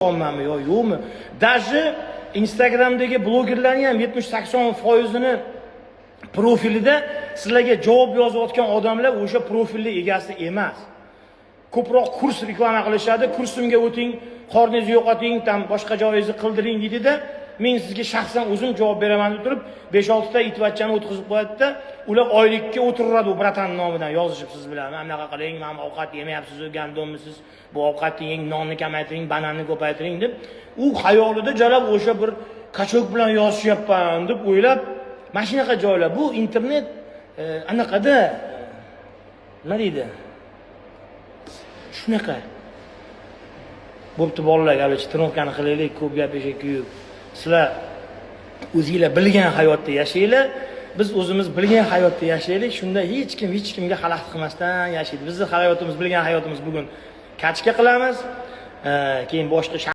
olmami yo yo'qmi? Даже Instagramdagi blogerlarning ham 70-80%ni profilida sizlarga javob yozayotgan odamlar o'sha profilning egasi emas. Ko'proq kurs reklama qilishadi. Kursimga o'ting, qorningizni yo'qoting, tam boshqa joyingizni qildiring deydida, men sizga shaxsan o'zim javob beraman deb turib 5-6 ta itvachchani o'tkazib qo'yadi-da, ular oylikka o'tiradi u bratan nomidan yozishib siz bilan. Mana bunaqa qiling, men ovqat yemayapsiz, gandonmisiz, bu ovqatni yeng, nonni kamaytiring, bananni ko'paytiring deb, u xayolida jalab o'sha bir kachok bilan yozishyapman deb o'ylab, mana shunaqa joylar. Bu internet anaqada nima deydi? Shunaqa. Bo'pti bolalar, gaplashib trenotkani qilaylik, ko'p gapirishga-ku. Sizlar o'zingizlar bilgan hayotda yashanglar, biz o'zimiz bilgan hayotda yashaylik. Shunda hech kimga xalaqit qilmasdan yashaydi. Bizning hayotimiz, bilgan hayotimiz bugun kachka qilamiz, keyin boshqa